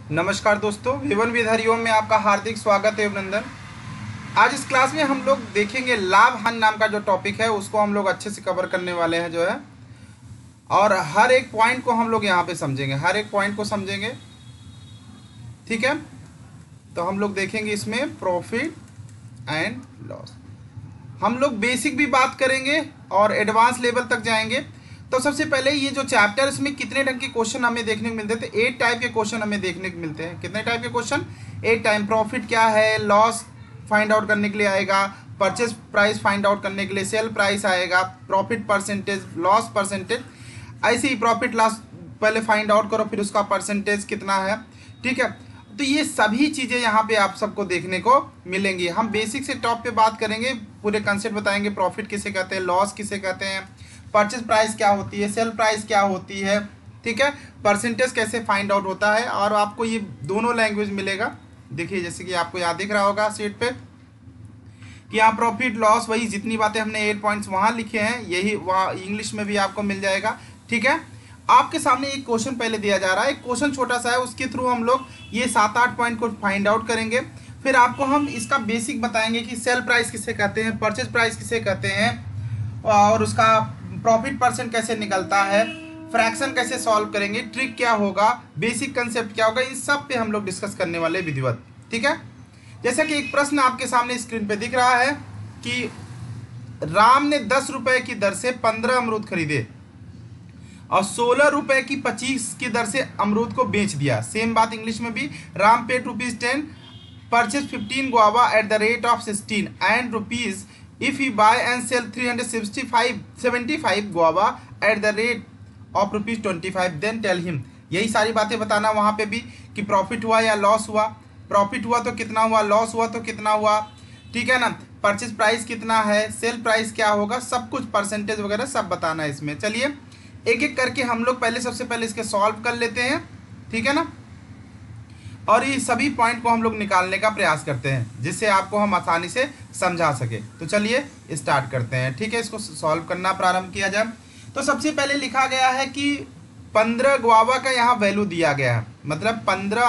नमस्कार दोस्तों, Vivian with Hariom में आपका हार्दिक स्वागत है, अभिनंदन। आज इस क्लास में हम लोग देखेंगे लाभ हानि नाम का जो टॉपिक है उसको हम लोग अच्छे से कवर करने वाले हैं जो है, और हर एक पॉइंट को हम लोग यहाँ पे समझेंगे, हर एक पॉइंट को समझेंगे। ठीक है, तो हम लोग देखेंगे इसमें प्रॉफिट एंड लॉस। हम लोग बेसिक भी बात करेंगे और एडवांस लेवल तक जाएंगे। तो सबसे पहले ये जो चैप्टर, इसमें कितने ढंग के क्वेश्चन हमें देखने को मिलते थे? 8 टाइप के क्वेश्चन हमें देखने को मिलते हैं। कितने टाइप के क्वेश्चन? 8 टाइप। प्रॉफिट क्या है, लॉस फाइंड आउट करने के लिए आएगा, परचेज प्राइस फाइंड आउट करने के लिए सेल प्राइस आएगा, प्रॉफिट परसेंटेज, लॉस परसेंटेज। ऐसे ही प्रॉफिट लॉस पहले फाइंड आउट करो, फिर उसका परसेंटेज कितना है। ठीक है, तो ये सभी चीज़ें यहाँ पे आप सबको देखने को मिलेंगी। हम बेसिक से टॉप पे बात करेंगे, पूरे कंसेप्ट बताएंगे। प्रॉफिट किसे कहते हैं, लॉस किसे कहते हैं, परचेज प्राइस क्या होती है, सेल प्राइस क्या होती है। ठीक है, परसेंटेज कैसे फाइंड आउट होता है, और आपको ये दोनों लैंग्वेज मिलेगा। देखिए, जैसे कि आपको याद दिख रहा होगा सीट पे कि यहाँ प्रॉफिट लॉस, वही जितनी बातें हमने 8 पॉइंट्स वहाँ लिखे हैं, यही वहाँ इंग्लिश में भी आपको मिल जाएगा। ठीक है, आपके सामने एक क्वेश्चन पहले दिया जा रहा है, एक क्वेश्चन छोटा सा है, उसके थ्रू हम लोग ये 7-8 पॉइंट को फाइंड आउट करेंगे। फिर आपको हम इसका बेसिक बताएंगे कि सेल प्राइस किसे कहते हैं, परचेज प्राइस किसे कहते हैं, और उसका प्रॉफिट परसेंट कैसे निकलता है, फ्रैक्शन कैसे सॉल्व करेंगे, ट्रिक क्या होगा, बेसिक कंसेप्ट क्या होगा, इन सब पे हम लोग डिस्कस करने वाले विधिवत। ठीक है, जैसा कि एक प्रश्न आपके सामने स्क्रीन पे दिख रहा है कि राम ने 10 रुपए की दर से 15 अमरूद खरीदे और 16 रुपए की 25 की दर से अमरूद को बेच दिया। सेम बात इंग्लिश में भी, Ram paid ₹10, purchase 15 guava at the rate of 16 and rupees if he buy and sell 375 guava at the rate of ₹25, then tell him. यही सारी बातें बताना वहाँ पे भी कि प्रॉफिट हुआ या लॉस हुआ, प्रॉफिट हुआ तो कितना हुआ, लॉस हुआ तो कितना हुआ। ठीक है ना, परचेज प्राइस कितना है, सेल प्राइस क्या होगा, सब कुछ परसेंटेज वगैरह सब बताना है इसमें। चलिए एक एक करके हम लोग पहले, सबसे पहले इसके सॉल्व कर लेते हैं। ठीक है ना, और ये सभी पॉइंट को हम लोग निकालने का प्रयास करते हैं जिससे आपको हम आसानी से समझा सके। तो चलिए स्टार्ट करते हैं। ठीक है, इसको सॉल्व करना प्रारंभ किया जाए। तो सबसे पहले लिखा गया है कि 15 गुआवा का यहाँ वैल्यू दिया गया है, मतलब 15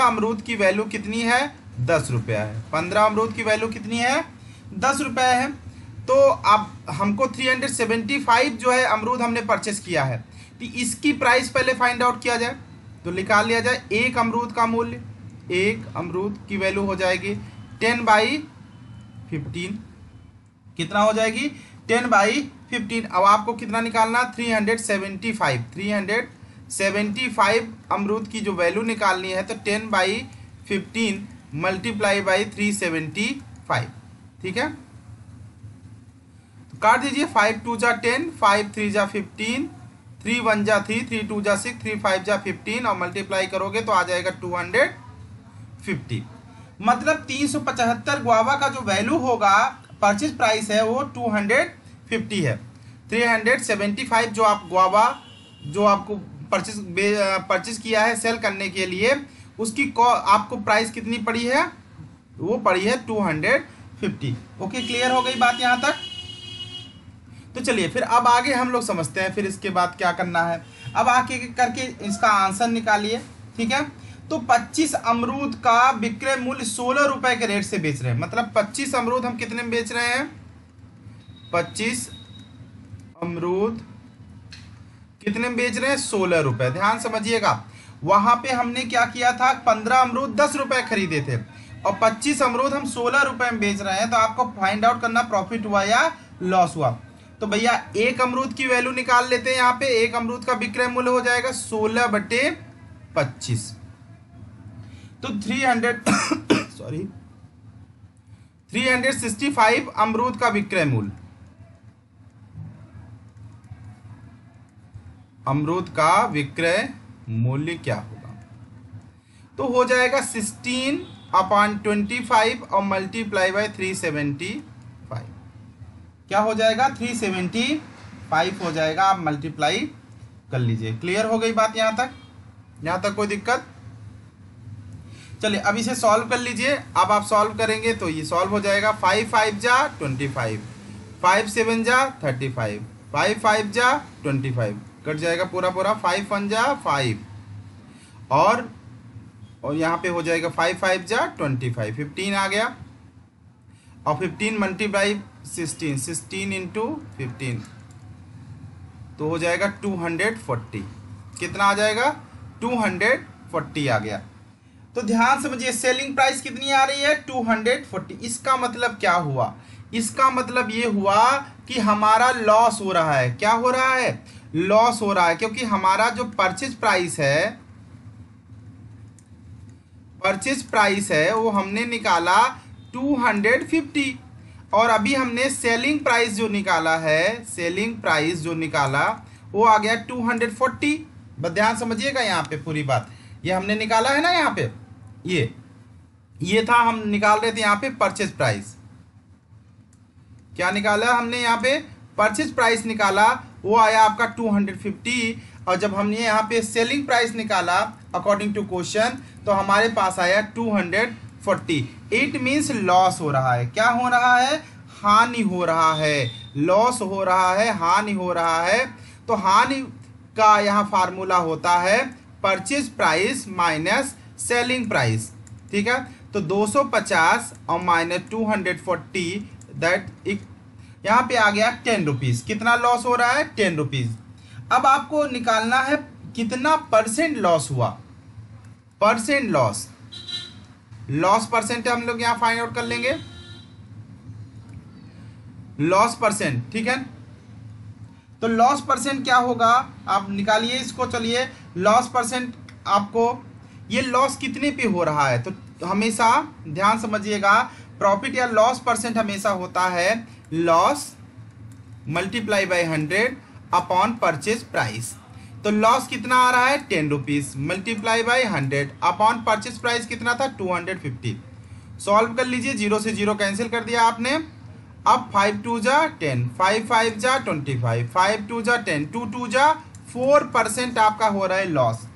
अमरूद की वैल्यू कितनी है, 10 रुपया है। 15 अमरूद की वैल्यू कितनी है, 10 रुपये है। तो अब हमको 375 जो है अमरूद हमने परचेस किया है, तो इसकी प्राइस पहले फाइंड आउट किया जाए। तो निकाल लिया जाए एक अमरूद का मूल्य, एक अमरूद की वैल्यू हो जाएगी 10/15। कितना हो जाएगी, 10/15। अब आपको कितना निकालना, 375 अमरूद की जो वैल्यू निकालनी है, तो 10/15 मल्टीप्लाई बाई 375। ठीक है, काट दीजिए, 5 2 जा 10, 5 3 जा 15, 3 1 जा 3, 3 2 जा 6, 3 5 जा 15, और मल्टीप्लाई करोगे तो आ जाएगा 250। मतलब 375 गुआवा का जो वैल्यू होगा, परचेज प्राइस है, वो 250 है। 375 जो आप गुआवा जो आपको परचेज किया है सेल करने के लिए, उसकी आपको प्राइस कितनी पड़ी है, वो पड़ी है 250। ओके, क्लियर हो गई बात यहाँ तक? तो चलिए फिर अब आगे हम लोग समझते हैं, फिर इसके बाद क्या करना है। अब आगे करके इसका आंसर निकालिए। ठीक है, तो 25 अमरूद का विक्रय मूल्य 16 रुपए के रेट से बेच रहे हैं। मतलब 25 अमरूद हम कितने में बेच रहे हैं, 25 अमरूद कितने में बेच रहे हैं, 16 रुपए। ध्यान समझिएगा, वहां पे हमने क्या किया था, 15 अमरूद 10 रुपए खरीदे थे और 25 अमरूद हम 16 रुपए में बेच रहे हैं। तो आपको फाइंड आउट करना प्रॉफिट हुआ या लॉस हुआ। तो भैया एक अमरूद की वैल्यू निकाल लेते हैं। यहाँ पे एक अमरूद का विक्रय मूल्य हो जाएगा 16/25। तो 365 अमरूद का विक्रय मूल्य, अमरूद का विक्रय मूल्य क्या होगा, तो हो जाएगा 16/25 और मल्टीप्लाई बाय 375। क्या हो जाएगा, 375 हो जाएगा। आप मल्टीप्लाई कर लीजिए। क्लियर हो गई बात यहाँ तक? यहाँ तक कोई दिक्कत? चलिए अब इसे सॉल्व कर लीजिए। अब आप सॉल्व करेंगे तो ये सॉल्व हो जाएगा। 5 5 जा 25, 5 7 जा 35, 5 5 जा 25, कट जाएगा पूरा पूरा, 5 वन जा 5, और यहाँ पे हो जाएगा 5 5 जा 25, 15 आ गया, और 15 मल्टीप्लाई 16, 16 इंटू 15 तो हो जाएगा 240। कितना आ जाएगा? 240 आ गया। तो ध्यान समझिए, सेलिंग प्राइस कितनी आ रही है? 240। इसका मतलब क्या हुआ? इसका मतलब ये हुआ कि हमारा लॉस हो रहा है। क्या हो रहा है? लॉस हो रहा है, क्योंकि हमारा जो परचेज प्राइस है वो हमने निकाला 250, और अभी हमने सेलिंग प्राइस जो निकाला वो आ गया 240। बस ध्यान समझिएगा यहाँ पे पूरी बात, ये हमने निकाला है ना, यहाँ पे ये था, हम निकाल रहे थे यहाँ पे परचेज प्राइस। क्या निकाला हमने यहाँ पे? परचेज प्राइस निकाला, वो आया आपका 250, और जब हमने यहाँ पे सेलिंग प्राइस निकाला अकॉर्डिंग टू क्वेश्चन तो हमारे पास आया 240। इट मीन्स लॉस हो रहा है। क्या हो रहा है? हानि हो रहा है। लॉस हो रहा है, हानि हो रहा है। तो हानि का यहाँ फार्मूला होता है purchase price minus selling price. ठीक है, तो 250 और माइनस 240 दैट यहाँ पे आ गया 10 रुपीज़। कितना लॉस हो रहा है? 10 रुपीज़। अब आपको निकालना है कितना परसेंट लॉस हुआ। परसेंट लॉस परसेंट हम लोग यहाँ फाइंड आउट कर लेंगे, लॉस परसेंट। ठीक है, तो लॉस परसेंट क्या होगा? आप निकालिए इसको। चलिए, लॉस परसेंट आपको, ये लॉस कितने पे हो रहा है? तो हमेशा ध्यान समझिएगा, प्रॉफिट या लॉस परसेंट हमेशा होता है loss multiply by 100 upon purchase price. तो लॉस कितना आ रहा है? 10 rupees multiply by 100 upon purchase price कितना था? 250। सॉल्व कर लीजिए, 0 से 0 कैंसिल कर दिया आपने। अब 5 2 जा 10, 5 5 जा 25, 5 2 जा 10, 2 2 जा 4% आपका हो रहा है लॉस।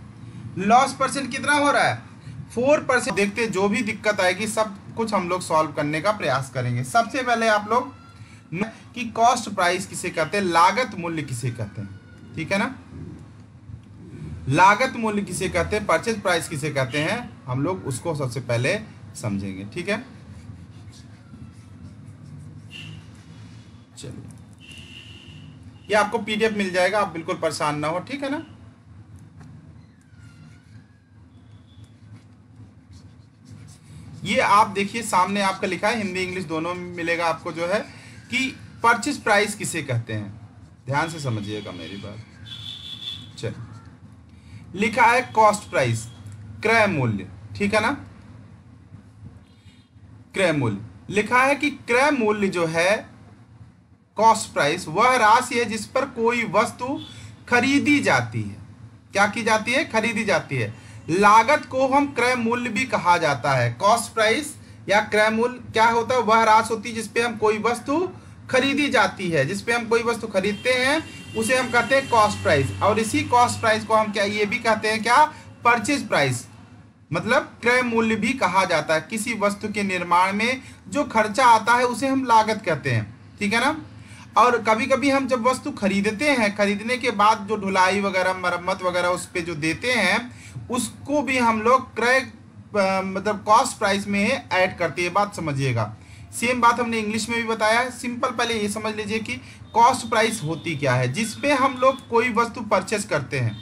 लॉस परसेंट कितना हो रहा है? 4%। देखते जो भी दिक्कत आएगी सब कुछ हम लोग सॉल्व करने का प्रयास करेंगे। सबसे पहले आप लोग कि कॉस्ट प्राइस किसे कहते हैं, लागत मूल्य किसे कहते हैं। ठीक है ना, लागत मूल्य किसे कहते हैं, परचेज प्राइस किसे कहते हैं, हम लोग उसको सबसे पहले समझेंगे। ठीक है, चलिए, ये आपको पीडीएफ मिल जाएगा, आप बिल्कुल परेशान ना हो। ठीक है ना, ये आप देखिए सामने आपका लिखा है, हिंदी इंग्लिश दोनों में मिलेगा आपको, जो है कि परचेज प्राइस किसे कहते हैं। ध्यान से समझिएगा मेरी बात। चलिए, लिखा है कॉस्ट प्राइस, क्रय मूल्य। ठीक है ना, क्रय मूल्य लिखा है कि क्रय मूल्य जो है कॉस्ट प्राइस वह राशि है जिस पर कोई वस्तु खरीदी जाती है। क्या की जाती है? खरीदी जाती है। लागत को हम क्रय मूल्य भी कहा जाता है। कॉस्ट प्राइस या क्रय मूल्य क्या होता है? वह राशि होती है जिसपे हम कोई वस्तु खरीदी जाती है, जिसपे हम कोई वस्तु खरीदते हैं उसे हम कहते हैं कॉस्ट प्राइस। और इसी कॉस्ट प्राइस को हम क्या ये भी कहते हैं, क्या? परचेज प्राइस, मतलब क्रय मूल्य भी कहा जाता है। किसी वस्तु के निर्माण में जो खर्चा आता है उसे हम लागत कहते हैं। ठीक है ना, और कभी कभी हम जब वस्तु खरीदते हैं, खरीदने के बाद जो ढुलाई वगैरह मरम्मत वगैरह उस पर जो देते हैं उसको भी हम लोग क्रय मतलब कॉस्ट प्राइस में ऐड करते हैं। बात समझिएगा, सेम बात हमने इंग्लिश में भी बताया है। सिंपल पहले ये समझ लीजिए कि कॉस्ट प्राइस होती क्या है। जिसपे हम लोग कोई वस्तु परचेस करते हैं,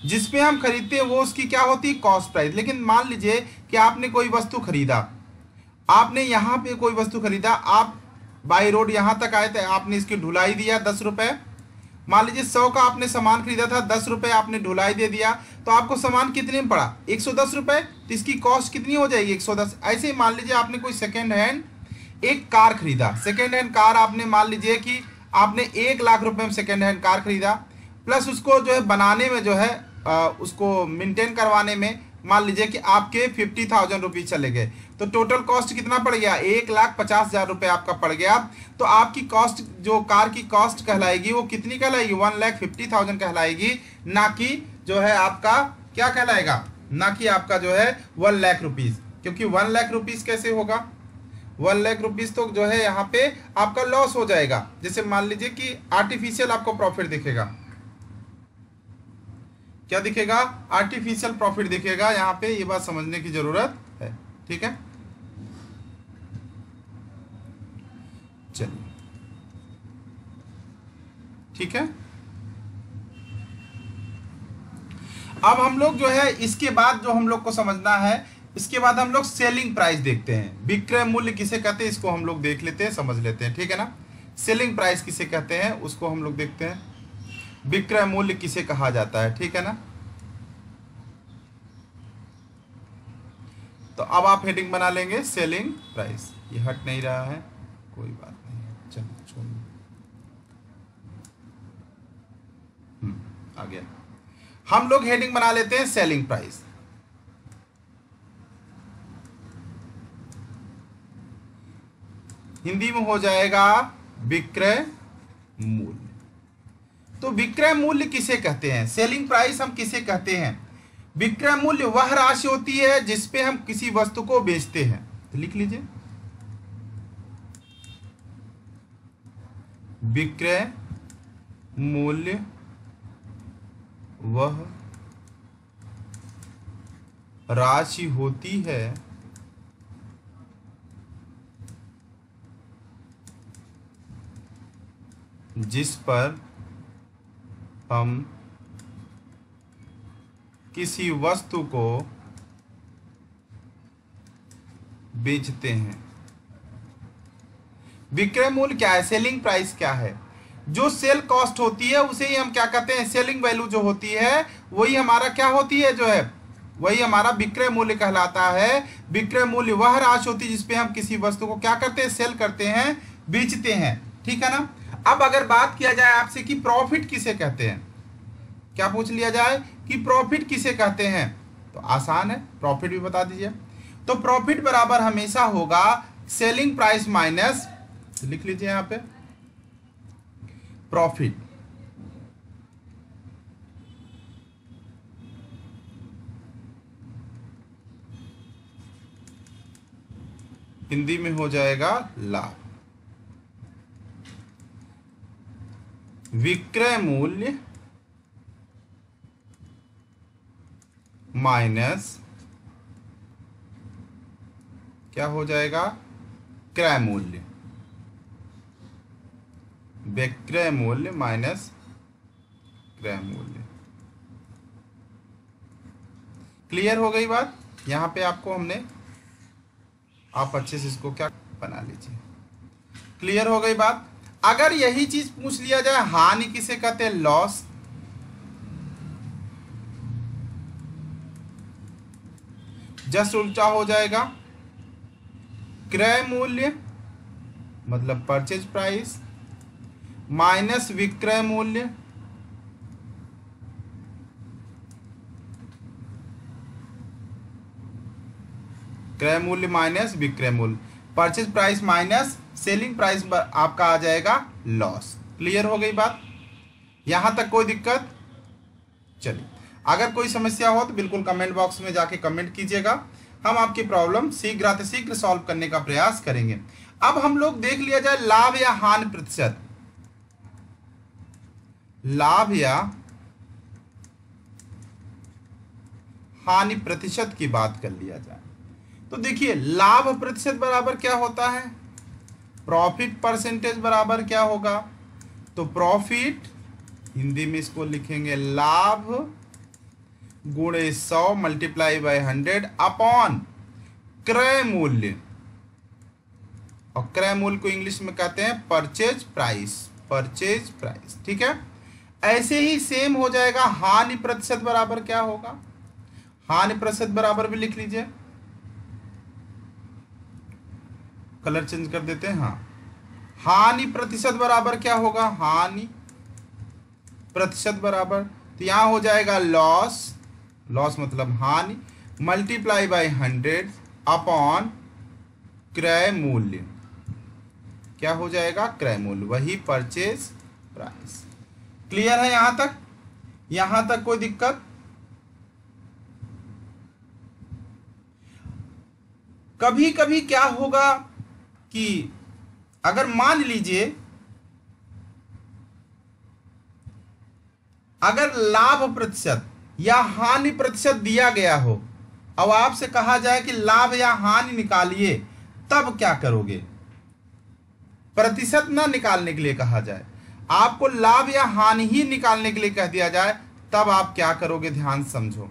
जिसपे हम खरीदते हैं, वो उसकी क्या होती है? Cost price. लेकिन मान लीजिए कि आपने कोई वस्तु खरीदा, आपने यहाँ पे कोई वस्तु खरीदा, आप बाई रोड यहाँ तक आए थे, आपने इसकी ढुलाई दिया 10 रुपये। मान लीजिए 100 का आपने सामान खरीदा था, 10 रुपये आपने ढुलाई दे दिया, तो आपको सामान कितने में पड़ा? 110 रुपये। तो इसकी कॉस्ट कितनी हो जाएगी? 110। ऐसे ही मान लीजिए आपने कोई सेकेंड हैंड एक कार खरीदा, सेकेंड हैंड कार आपने मान लीजिए कि आपने 1 लाख रुपए में सेकेंड हैंड कार खरीदा, प्लस उसको जो है बनाने में जो है उसको मेंटेन करवाने में मान लीजिए कि आपके 50,000 रुपीज़ चले गए, तो टोटल कॉस्ट कितना पड़ गया? 1,50,000 रुपये आपका पड़ गया। तो आपकी कॉस्ट जो कार की कॉस्ट कहलाएगी वो कितनी कहलाएगी? 1,50,000 कहलाएगी, ना कि जो है आपका क्या कहलाएगा, ना कि आपका जो है 1 लाख रुपीज़। क्योंकि 1 लाख रुपीज़ कैसे होगा? 1 लाख रुपीज़ तो जो है यहाँ पे आपका लॉस हो जाएगा। जैसे मान लीजिए कि आर्टिफिशियल आपको प्रॉफिट दिखेगा, क्या दिखेगा, आर्टिफिशियल प्रॉफिट दिखेगा यहाँ पे, ये बात समझने की जरूरत है। ठीक है, चलिए ठीक है। अब हम लोग जो है इसके बाद जो हम लोग को समझना है, इसके बाद हम लोग सेलिंग प्राइस देखते हैं। विक्रय मूल्य किसे कहते हैं इसको हम लोग देख लेते हैं, समझ लेते हैं। ठीक है ना, सेलिंग प्राइस किसे कहते हैं उसको हम लोग देखते हैं, विक्रय मूल्य किसे कहा जाता है। ठीक है ना, तो अब आप हेडिंग बना लेंगे सेलिंग प्राइस। ये हट नहीं रहा है, कोई बात नहीं, चलो छोड़िए, आ गया। हम लोग हेडिंग बना लेते हैं सेलिंग प्राइस। हिंदी में हो जाएगा विक्रय मूल्य। तो विक्रय मूल्य किसे कहते हैं, सेलिंग प्राइस हम किसे कहते हैं? विक्रय मूल्य वह राशि होती है जिसपे हम किसी वस्तु को बेचते हैं। तो लिख लीजिए, विक्रय मूल्य वह राशि होती है जिस पर हम किसी वस्तु को बेचते हैं। विक्रय मूल्य क्या है, सेलिंग प्राइस क्या है? जो सेल कॉस्ट होती है उसे ही हम क्या कहते हैं, सेलिंग वैल्यू जो होती है वही हमारा क्या होती है, जो है वही हमारा विक्रय मूल्य कहलाता है। विक्रय मूल्य वह राशि होती है जिसपे हम किसी वस्तु को क्या करते हैं, सेल करते हैं, बेचते हैं। ठीक है ना। अब अगर बात किया जाए आपसे कि प्रॉफिट किसे कहते हैं, क्या पूछ लिया जाए कि प्रॉफिट किसे कहते हैं, तो आसान है, प्रॉफिट भी बता दीजिए। तो प्रॉफिट बराबर हमेशा होगा सेलिंग प्राइस माइनस, लिख लीजिए यहां पे प्रॉफिट। हिंदी में हो जाएगा लाभ। विक्रय मूल्य माइनस क्या हो जाएगा, क्रय मूल्य। विक्रय मूल्य माइनस क्रय मूल्य। क्लियर हो गई बात? यहां पे आपको हमने, आप अच्छे से इसको क्या बना लीजिए। क्लियर हो गई बात? अगर यही चीज पूछ लिया जाए हानि किसे कहते हैं, लॉस, जस्ट उल्टा हो जाएगा। क्रय मूल्य मतलब परचेज प्राइस माइनस विक्रय मूल्य, क्रय मूल्य माइनस विक्रय मूल्य, purchase price minus selling price आपका आ जाएगा लॉस। क्लियर हो गई बात? यहां तक कोई दिक्कत? चलिए, अगर कोई समस्या हो तो बिल्कुल कमेंट बॉक्स में जाके कमेंट कीजिएगा, हम आपकी प्रॉब्लम शीघ्र सॉल्व करने का प्रयास करेंगे। अब हम लोग देख लिया जाए लाभ या हानि प्रतिशत। लाभ या हानि प्रतिशत की बात कर लिया जाए तो देखिए, लाभ प्रतिशत बराबर क्या होता है, प्रॉफिट परसेंटेज बराबर क्या होगा, तो प्रॉफिट हिंदी में इसको लिखेंगे लाभ गुणे 100 मल्टीप्लाई बाय 100 अपॉन क्रय मूल्य, और क्रय मूल्य को इंग्लिश में कहते हैं परचेज प्राइस, परचेज प्राइस। ठीक है, ऐसे ही सेम हो जाएगा हानि प्रतिशत बराबर क्या होगा, हानि प्रतिशत बराबर भी लिख लीजिए, कलर चेंज कर देते हैं। हाँ, हानि प्रतिशत बराबर क्या होगा, हानि प्रतिशत बराबर, तो यहां हो जाएगा लॉस, लॉस मतलब हानि, मल्टीप्लाई बाय 100 अपॉन क्रय मूल्य, क्या हो जाएगा, क्रय मूल्य, वही परचेज प्राइस। क्लियर है यहां तक? यहां तक कोई दिक्कत? कभी कभी क्या होगा कि अगर मान लीजिए अगर लाभ प्रतिशत या हानि प्रतिशत दिया गया हो, अब आपसे कहा जाए कि लाभ या हानि निकालिए, तब क्या करोगे? प्रतिशत ना निकालने के लिए कहा जाए, आपको लाभ या हानि ही निकालने के लिए कह दिया जाए, तब आप क्या करोगे? ध्यान समझो।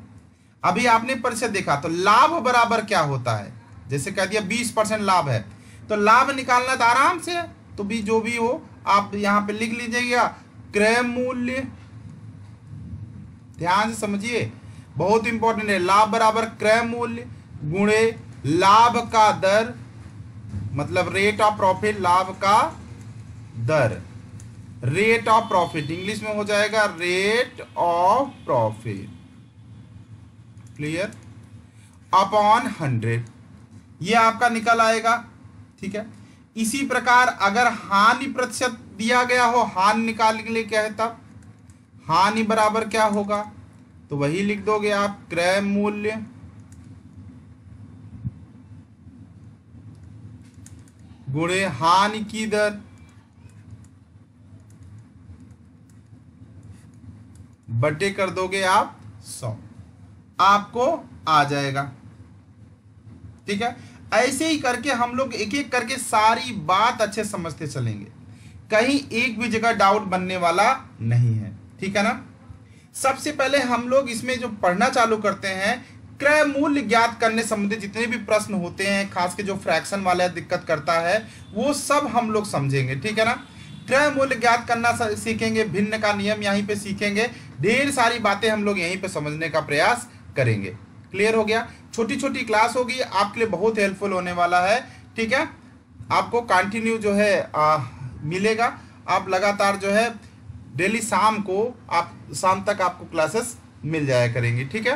अभी आपने प्रतिशत देखा, तो लाभ बराबर क्या होता है? जैसे कह दिया 20% लाभ है, तो लाभ निकालना तो आराम से है, तो भी जो भी हो आप यहां पे लिख लीजिएगा क्रय मूल्य। ध्यान से समझिए, बहुत इंपॉर्टेंट है। लाभ बराबर क्रय मूल्य गुणे लाभ का दर, मतलब रेट ऑफ प्रॉफिट, लाभ का दर, रेट ऑफ प्रॉफिट इंग्लिश में हो जाएगा rate of profit, clear, upon 100, ये आपका निकल आएगा। ठीक है, इसी प्रकार अगर हानि प्रतिशत दिया गया हो, हानि निकालने के लिए क्या है, तब हानि बराबर क्या होगा, तो वही लिख दोगे आप क्रय मूल्य गुणे हानि की दर बटे कर दोगे आप 100, आपको आ जाएगा। ठीक है, ऐसे ही करके हम लोग एक एक करके सारी बात अच्छे समझते चलेंगे, कहीं एक भी जगह डाउट बनने वाला नहीं है। ठीक है ना। सबसे पहले हम लोग इसमें जो पढ़ना चालू करते हैं, क्रय मूल्य ज्ञात करने संबंधित जितने भी प्रश्न होते हैं, खास के जो फ्रैक्शन वाला दिक्कत करता है, वो सब हम लोग समझेंगे। ठीक है ना। क्रय मूल्य ज्ञात करना सीखेंगे, भिन्न का नियम यहीं पे सीखेंगे, ढेर सारी बातें हम लोग यहीं पे समझने का प्रयास करेंगे। क्लियर हो गया। छोटी छोटी क्लास होगी, आपके लिए बहुत हेल्पफुल होने वाला है। ठीक है, आपको कंटिन्यू जो है मिलेगा। आप लगातार जो है डेली शाम को, आप शाम तक आपको क्लासेस मिल जाया करेंगी। ठीक है।